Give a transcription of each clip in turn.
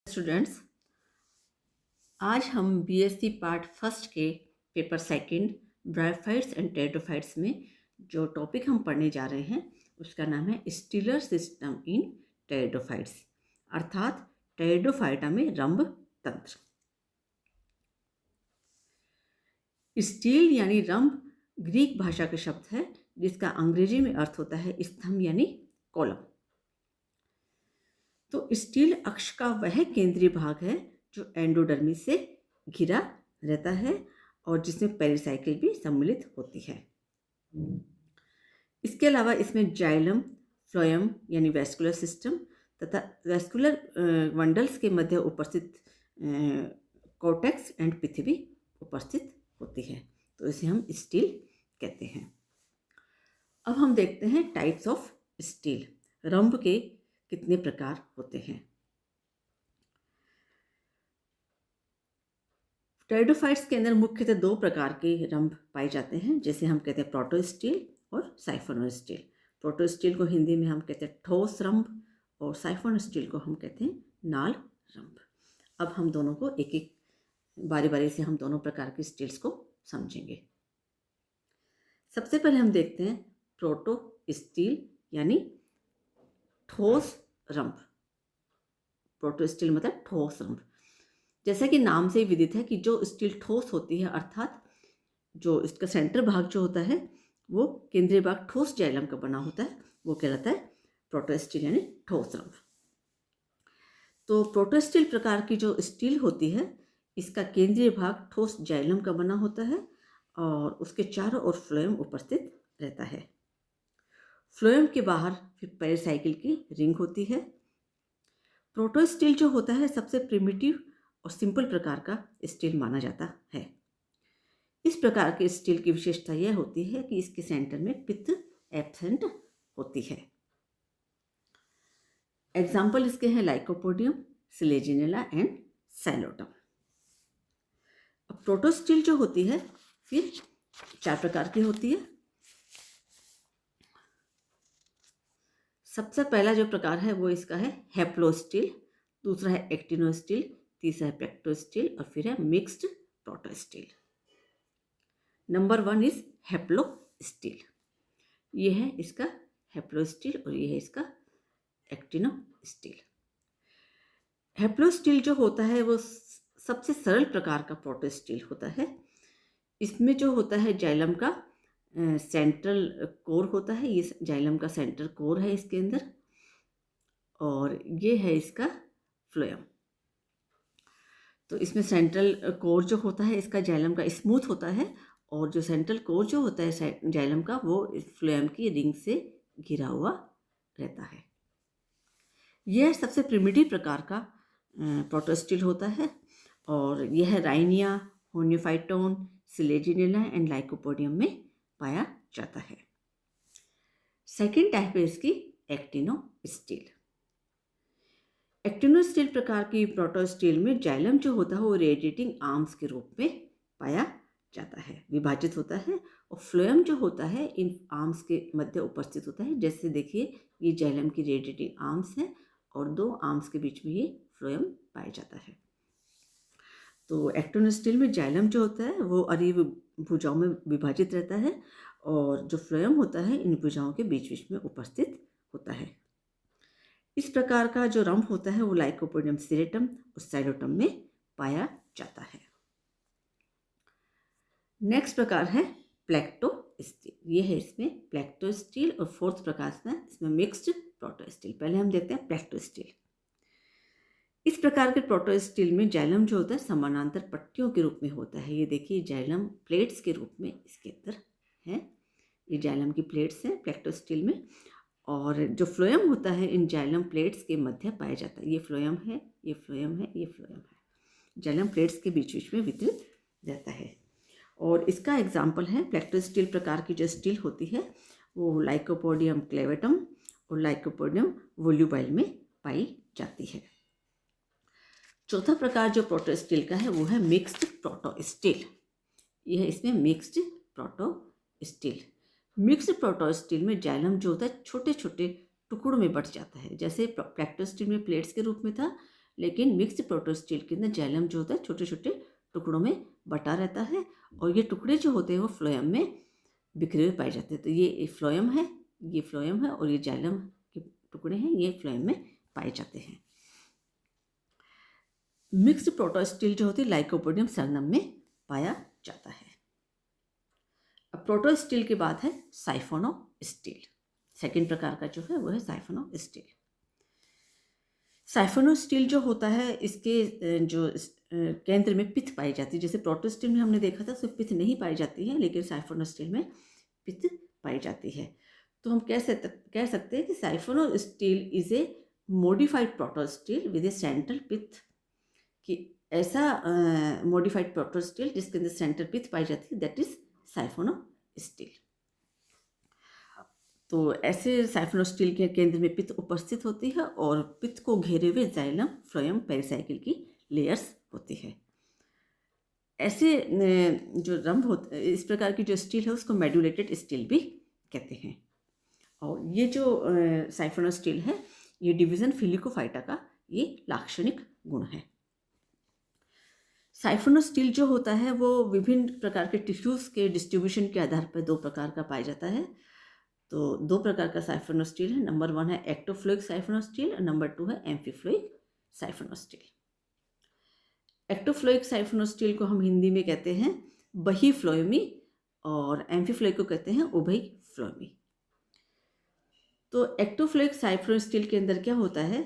Students, आज हम BSc part first के paper second bryophytes and pteridophytes में जो टॉपिक हम पढ़ने जा रहे हैं उसका नाम है स्टीलर सिस्टम इन टेरिडोफाइट्स, अर्थात टेरिडोफाइटा में रंभ तंत्र। स्टील यानी रंभ ग्रीक भाषा का शब्द है जिसका अंग्रेजी में अर्थ होता है स्तंभ यानी कॉलम। तो स्टील अक्ष का वह केंद्रीय भाग है जो एंडोडर्मिस से घिरा रहता है और जिसमें पेरिसाइकिल भी सम्मिलित होती है। इसके अलावा इसमें जाइलम, फ्लोएम यानी वेस्कुलर सिस्टम तथा वेस्कुलर वंडल्स के मध्य उपस्थित कॉर्टेक्स एंड पृथ्वी उपस्थित होती है, तो इसे हम स्टील कहते हैं। अब हम देखते हैं टाइप्स ऑफ स्टील, रंभ के कितने प्रकार होते हैं। टेरिडोफाइट्स के अंदर मुख्यतः दो प्रकार के रंभ पाए जाते हैं, जैसे हम कहते हैं प्रोटोस्टील और साइफोनोस्टील। प्रोटोस्टील को हिंदी में हम कहते हैं ठोस रंभ और साइफोनोस्टील को हम कहते हैं नाल रंभ। अब हम दोनों को एक एक बारी बारी से हम दोनों प्रकार के स्टील्स को समझेंगे। सबसे पहले हम देखते हैं प्रोटोस्टील यानी ठोस रंभ। प्रोटोस्टील मतलब ठोस रंभ। जैसा कि नाम से ही विदित है कि जो स्टील ठोस होती है, अर्थात जो इसका सेंटर भाग जो होता है वो केंद्रीय भाग ठोस जाइलम का बना होता है, वो कहलाता है प्रोटोस्टील यानी ठोस रंभ। तो प्रोटोस्टील प्रकार की जो स्टील होती है इसका केंद्रीय भाग ठोस जाइलम का बना होता है और उसके चारों ओर फ्लोएम उपस्थित रहता है। फ्लोएम के बाहर फिर पेरिसाइकिल की रिंग होती है। प्रोटोस्टील जो होता है सबसे प्रिमिटिव और सिंपल प्रकार का स्टील माना जाता है। इस प्रकार के स्टील की विशेषता यह होती है कि इसके सेंटर में पित्त एब्सेंट होती है। एग्जाम्पल इसके हैं लाइकोपोडियम, सिलेजिनेला एंड सैलोटम। अब प्रोटोस्टील जो होती है फिर चार प्रकार की होती है। सबसे पहला जो प्रकार है वो इसका है हेप्लोस्टील, दूसरा है एक्टिनोस्टील, तीसरा है प्लेक्टोस्टील और फिर है mixed protostele. Number 1 is haplostele. ये है इसका हेप्लोस्टील और ये है इसका एक्टिनोस्टील। हेप्लोस्टील जो होता है वो सबसे सरल प्रकार का प्रोटोस्टील होता है। इसमें जो होता है जाइलम का सेंट्रल कोर होता है, ये जाइलम का सेंट्रल कोर है इसके अंदर, और ये है इसका फ्लोएम। तो इसमें सेंट्रल कोर जो होता है इसका जाइलम का स्मूथ होता है और जो सेंट्रल कोर जो होता है जाइलम का वो फ्लोएम की रिंग से घिरा हुआ रहता है। यह सबसे प्रिमिटिव प्रकार का प्रोटोस्टील होता है और यह राइनिया, होनियोफाइटोन, सिलेजिनेला एंड लाइकोपोडियम में पाया जाता है। सेकेंड टाइप है इसकी एक्टिनोस्टील। एक्टिनोस्टील प्रकार की प्रोटोस्टील में जाइलम जो होता है वो रेडिएटिंग आर्म्स के रूप में पाया जाता है, विभाजित होता है, और फ्लोएम जो होता है इन आर्म्स के मध्य उपस्थित होता है। जैसे देखिए ये जाइलम की रेडिएटिंग आर्म्स है और दो आर्म्स के बीच में ये फ्लोएम पाया जाता है। तो एक्टिनोस्टील में जाइलम जो होता है वो अरीब भुजाओं में विभाजित रहता है और जो फ्लोएम होता है इन भुजाओं के बीच बीच में उपस्थित होता है। इस प्रकार का जो रंभ होता है वो लाइकोपोडियम सिरेटम और सैलोटम में पाया जाता है। नेक्स्ट प्रकार है प्लेक्टोस्टील। ये है इसमें प्लेक्टोस्टील और फोर्थ प्रकार में इसमें मिक्स्ड प्रोटोस्टील। पहले हम देखते हैं प्लेक्टोस्टील। इस प्रकार के प्रोटोस्टील में जाइलम जो होता है समानांतर पट्टियों के रूप में होता है। ये देखिए जाइलम प्लेट्स के रूप में इसके अंदर है, ये जाइलम की प्लेट्स हैं प्लेक्टोस्टील में, और जो फ्लोएम होता है इन जाइलम प्लेट्स के मध्य पाया जाता है। ये फ्लोएम है, ये फ्लोएम है, ये फ्लोएम है, जाइलम प्लेट्स के बीच बीच में वितरित रहता है। और इसका एग्जाम्पल है प्लेक्टोस्टील प्रकार की जो स्टील होती है वो लाइकोपोडियम क्लेवेटम और लाइकोपोडियम वोल्यूबाइल में पाई जाती है। चौथा प्रकार जो प्रोटोस्टील का है वो है मिक्स्ड प्रोटोस्टील। यह है इसमें मिक्स्ड प्रोटोस्टील। मिक्स्ड प्रोटोस्टील में जाइलम जो होता है छोटे छोटे टुकड़ों में बट जाता है। जैसे प्लेक्टोस्टील में प्लेट्स के रूप में था, लेकिन मिक्स्ड प्रोटो स्टील के अंदर जाइलम जो होता है छोटे छोटे टुकड़ों में बटा रहता है और ये टुकड़े जो होते हैं वो फ्लोएम में बिखरे हुए पाए जाते हैं। तो ये फ्लोएम है और ये जाइलम के टुकड़े हैं, ये फ्लोएम में पाए जाते हैं। मिक्स्ड प्रोटो स्टील जो होती है लाइकोपोडियम सरनम में पाया जाता है। अब प्रोटो स्टील के बाद है साइफोनो स्टील। सेकेंड प्रकार का जो है वो है साइफोनो स्टील। साइफोनो स्टील जो होता है इसके जो केंद्र में पित्त पाई जाती है। जैसे प्रोटो स्टील में हमने देखा था उसमें पित्त नहीं पाई जाती है, लेकिन साइफोनो स्टील में पित्त पाई जाती है। तो हम कह सकते हैं कि siphonostele is a modified protostele with a central pith, कि ऐसा मॉडिफाइड प्रोटो स्टील जिसके अंदर सेंट्रल पित्त पाई जाती है, दैट इज साइफोनो स्टील। तो ऐसे साइफोनो स्टील के केंद्र में पित्त उपस्थित होती है और पित्त को घेरे हुए जाइलम फ्लोएम पेरिसाइकिल की लेयर्स होती है। ऐसे जो रंभ होते, इस प्रकार की जो स्टील है उसको मेडुलेटेड स्टील भी कहते हैं। और ये जो साइफोनो स्टील है ये डिवीजन फिलिकोफाइटा का ये लाक्षणिक गुण है। साइफोनो स्टील जो होता है वो विभिन्न प्रकार के टिश्यूज़ के डिस्ट्रीब्यूशन के आधार पर दो प्रकार का पाया जाता है। तो दो प्रकार का साइफोनो स्टील है। नंबर 1 है एक्टोफ्लोइक साइफोनो स्टील और नंबर 2 है एम्फीफ्लोइक साइफोनो स्टील। एक्टोफ्लोइक साइफोनो स्टील को हम हिंदी में कहते हैं बही फ्लोएमी और एम्फीफ्लोइक को कहते हैं उभय फ्लोएमी। तो एक्टोफ्लोइक साइफोनो स्टील के अंदर क्या होता है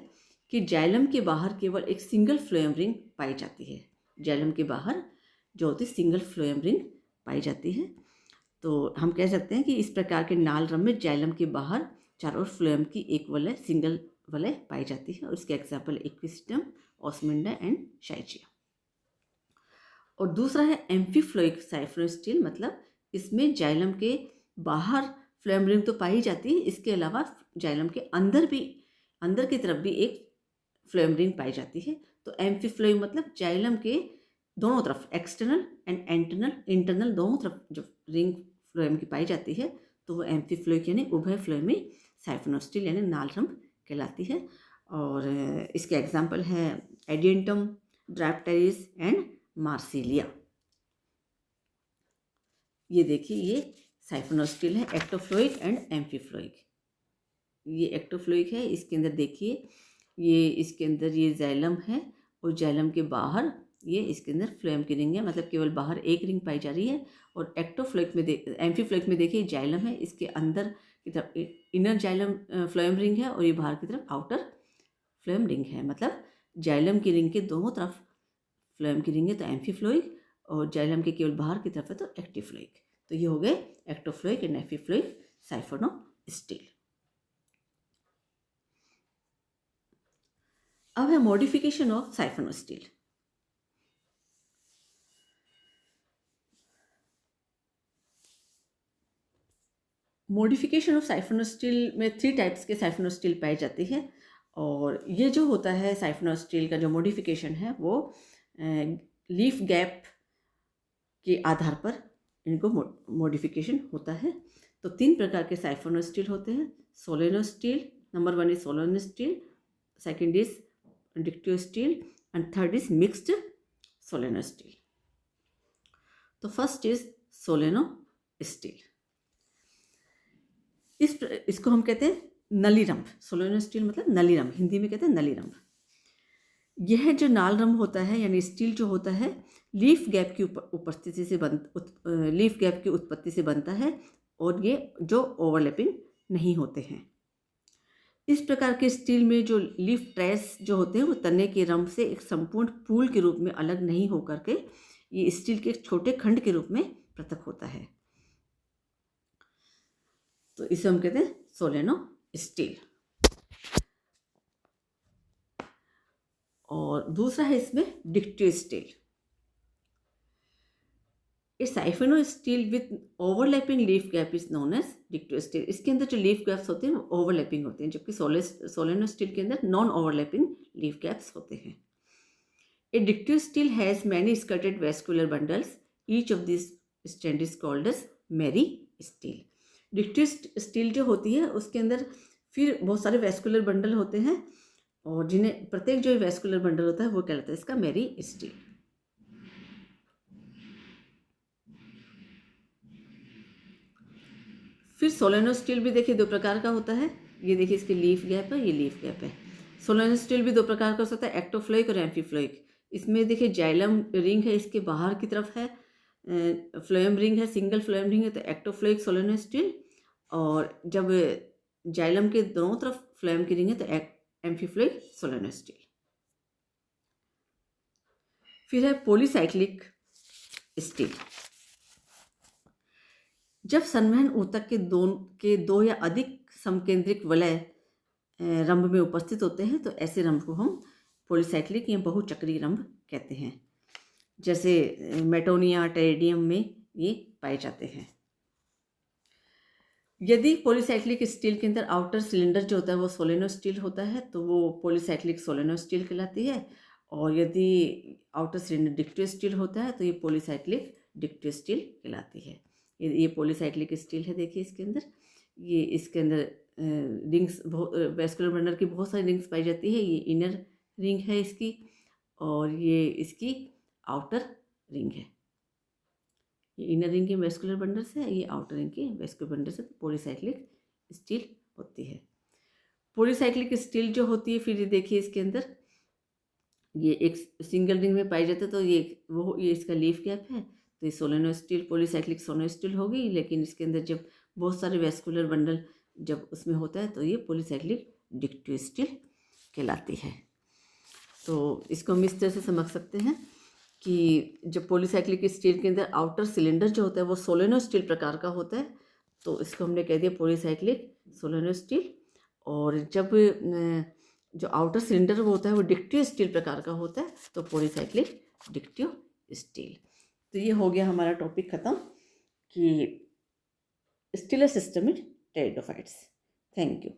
कि जाइलम के बाहर केवल एक सिंगल फ्लोएम रिंग पाई जाती है। जाइलम के बाहर जो होती है सिंगल फ्लोएम रिंग पाई जाती है। तो हम कह सकते हैं कि इस प्रकार के नाल रंभ में जाइलम के बाहर चारों ओर फ्लोएम की एक वलय सिंगल वलय पाई जाती है और इसके एग्जाम्पल इक्विस्टम, ऑस्मिंडा एंड शाइचिया। और दूसरा है एम्फीफ्लोइक साइफोनो स्टील, मतलब इसमें जाइलम के बाहर फ्लोएम रिंग तो पाई जाती है, इसके अलावा जाइलम के अंदर की तरफ भी एक फ्लोएम रिंग पाई जाती है। तो एम्फीफ्लोइक मतलब जाइलम के दोनों तरफ एक्सटर्नल एंड इंटरनल दोनों तरफ जो रिंग फ्लोएम की पाई जाती है तो वो एम्फीफ्लोइक यानी उभय फ्लोएमी साइफोनो स्टील यानी नाल रंभ कहलाती है। और इसके एग्जाम्पल है एडियंटम, ड्राप्टेरिस एंड मार्सिलिया। ये देखिए ये साइफोनो स्टील है एक्टोफ्लोइक एंड एम्फीफ्लोइक। ये एक्टोफ्लोइक है, इसके अंदर देखिए ये इसके अंदर ये जाइलम है और जाइलम के बाहर ये इसके अंदर फ्लोएम की रिंग है, मतलब केवल बाहर एक रिंग पाई जा रही है। और एक्टोफ्लोइक में एम्फीफ्लोइक में देखिए जाइलम है, इसके अंदर की तरफ इनर जाइलम फ्लोएम रिंग है और ये बाहर की तरफ आउटर फ्लोएम रिंग है। मतलब जाइलम की रिंग के दोनों तरफ फ्लोएम की रिंग है तो एम्फीफ्लोइक, और जाइलम के केवल बाहर की तरफ है तो एक्टिफ्लोइक। तो ये हो गए एक्टोफ्लोइक एंड एम्फीफ्लोइक साइफोनो स्टील। अब है modification of siphonostele. Modification of siphonostele में 3 टाइप्स के साइफोनो स्टील पाई जाती है। और ये जो होता है साइफोनो स्टील का जो मॉडिफिकेशन है वो लीफ गैप के आधार पर इनको मॉडिफिकेशन होता है। तो 3 प्रकार के साइफोनो स्टील होते हैं। Solenostele, number 1 is solenostele, second is dictyostele and third is mixed solenostele. तो फर्स्ट इज सोलेनो स्टील। इसको हम कहते हैं नलीरंभ। सोलेनो स्टील मतलब नलीरंभ, हिंदी में कहते हैं नलीरंभ। यह जो नाल रंभ होता है यानी स्टील जो होता है लीफ गैप की उपस्थिति से लीफ गैप की उत्पत्ति से बनता है और ये जो ओवरलैपिंग नहीं होते हैं। इस प्रकार के स्टील में जो लीफ ट्रेस जो होते हैं वो तने के रंभ से एक संपूर्ण पूल के रूप में अलग नहीं होकर के ये स्टील के एक छोटे खंड के रूप में पृथक होता है। तो इसे हम कहते हैं सोलेनो स्टील। और दूसरा है इसमें dictyostele. A siphonostele with overlapping leaf gap is known as dictyostele. इसके अंदर जो लीफ गैप्स होते हैं वो ओवरलैपिंग होते हैं, जबकि सोलेनो स्टील के अंदर नॉन ओवरलैपिंग लीफ गैप्स होते हैं। A dictyostele has many scattered vascular bundles, each of this strand is called as meristele. Dictyostele जो होती है उसके अंदर फिर बहुत सारे वेस्कुलर बंडल होते हैं और जिन्हें प्रत्येक जो वैस्कुलर बंडल होता है वो कहलाता है इसका मेरी स्टील। फिर सोलेनो स्टील भी देखिए दो प्रकार का होता है। ये देखिए इसके लीफ गैप है, ये लीफ गैप है। सोलेनो स्टील भी दो प्रकार का हो सकता है, एक्टोफ्लोइक और एम्फीफ्लोइक। इसमें देखिए जाइलम रिंग है, इसके बाहर की तरफ है फ्लोएम रिंग है, सिंगल फ्लोएम रिंग है तो एक्टोफ्लोइक सोलेनो स्टील। और जब जाइलम के दोनों तरफ फ्लोएम की रिंग है तो एम्फीफ्लोइक सोलेनो स्टील। फिर है पॉलीसाइक्लिक स्टील। जब संवहन ऊतक के दो या अधिक समकेंद्रिक वलय रंभ में उपस्थित होते हैं तो ऐसे रंभ को हम पॉलीसाइक्लिक या बहुचक्रीय रंभ कहते हैं। जैसे मेटोनिया, टेरिडियम में ये पाए जाते हैं। यदि पॉलीसाइक्लिक स्टील के अंदर आउटर सिलेंडर जो होता है वो सोलेनो स्टील होता है तो वो पॉलीसाइक्लिक सोलेनो स्टील कहलाती है। और यदि आउटर सिलेंडर डिक्टियो स्टील होता है तो ये पॉलीसाइक्लिक डिक्टियो स्टील कहलाती है। ये पॉलीसाइक्लिक स्टील है, देखिए इसके अंदर, ये इसके अंदर रिंग्स, वैस्कुलर बंडल की बहुत सारी रिंग्स पाई जाती है। ये इनर रिंग है इसकी और ये इसकी आउटर रिंग है। ये इनर रिंग के वैस्कुलर बंडल से है, ये आउटर रिंग के वैस्कुलर बंडल से पॉलीसाइक्लिक स्टील होती है। पॉलीसाइक्लिक स्टील जो होती है, फिर ये देखिए इसके अंदर ये एक सिंगल रिंग में पाई जाता है तो ये इसका लीफ गैप है तो ये सोलेनो स्टील, पॉलीसाइक्लिक सोलेनो स्टील होगी। लेकिन इसके अंदर जब बहुत सारे वैस्कुलर बंडल जब उसमें होता है तो ये पॉलीसाइक्लिक डिक्टियो स्टील कहलाती है। तो इसको हम इस तरह से समझ सकते हैं कि जब पॉलीसाइक्लिक स्टील के अंदर आउटर सिलेंडर जो होता है वो सोलेनो स्टील प्रकार का होता है तो इसको हमने कह दिया पॉलीसाइक्लिक सोलेनो स्टील। और जब जो आउटर सिलेंडर वो होता है वो डिक्टियो स्टील प्रकार का होता है तो पॉलीसाइक्लिक डिक्टियो स्टील। तो ये हो गया हमारा टॉपिक ख़त्म कि stealer system in pteridophytes. Thank you.